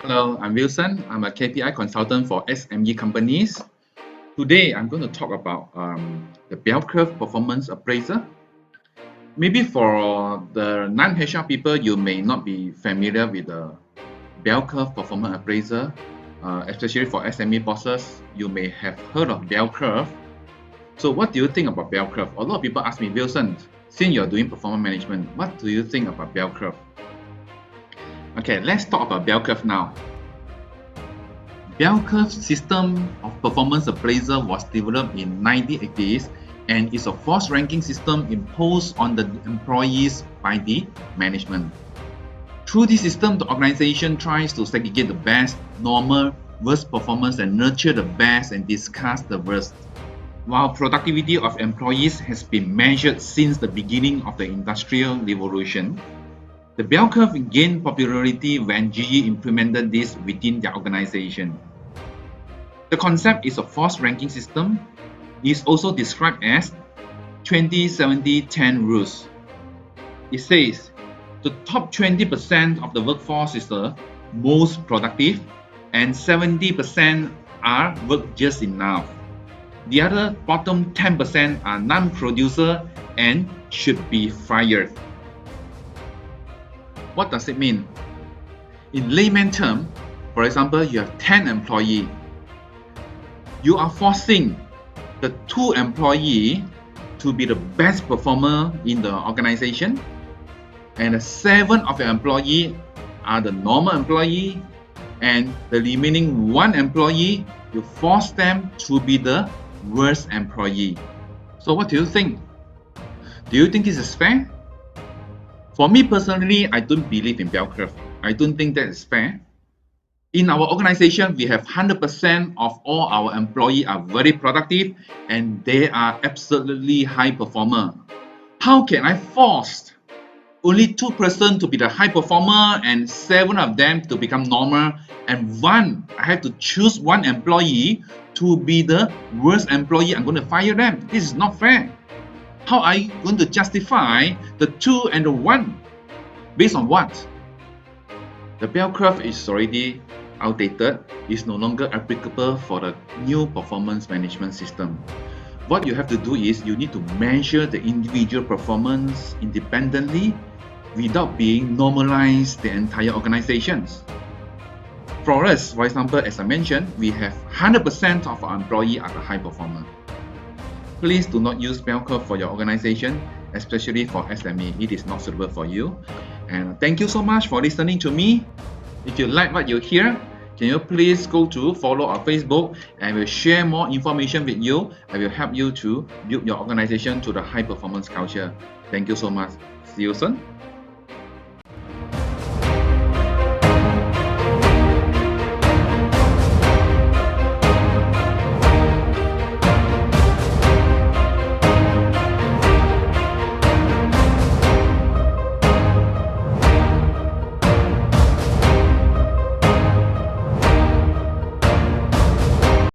Hello, I'm Wilson. I'm a KPI consultant for SME companies. Today, I'm going to talk about the bell curve performance appraiser. Maybe for the non-HR people, you may not be familiar with the bell curve performance appraiser, especially for SME bosses. You may have heard of bell curve. So, what do you think about bell curve? A lot of people ask me, Wilson, since you're doing performance management, what do you think about bell curve? Okay, let's talk about bell curve now. Bell curve system of performance appraisal was developed in 1980s and is a forced ranking system imposed on the employees by the management. Through this system, the organization tries to segregate the best, normal, worst performance and nurture the best and discuss the worst. While productivity of employees has been measured since the beginning of the Industrial Revolution, the bell curve gained popularity when GE implemented this within their organization. The concept is a forced ranking system. It is also described as 20-70-10 rules. It says the top 20% of the workforce is the most productive and 70% are work just enough. The other bottom 10% are non-producer and should be fired. What does it mean? In layman terms, for example, you have 10 employees. You are forcing the 2 employees to be the best performer in the organization, and the 7 of your employees are the normal employee, and the remaining 1 employee, you force them to be the worst employee. So what do you think? Do you think this is fair? For me personally, I don't believe in bell curve. I don't think that is fair. In our organization, we have 100% of all our employees are very productive and they are absolutely high performer. How can I force only 2% to be the high performer and 7 of them to become normal, and I have to choose 1 employee to be the worst employee? I'm going to fire them. This is not fair. How are you going to justify the 2 and the 1? Based on what? The bell curve is already outdated. It's no longer applicable for the new performance management system. What you have to do is you need to measure the individual performance independently without being normalized the entire organizations. For us, for example, as I mentioned, we have 100% of our employees are the high performer. Please do not use bell curve for your organization, especially for SME. It is not suitable for you. And thank you so much for listening to me. If you like what you hear, can you please go to follow our Facebook, and we'll share more information with you. I will help you to build your organization to the high performance culture. Thank you so much. See you soon.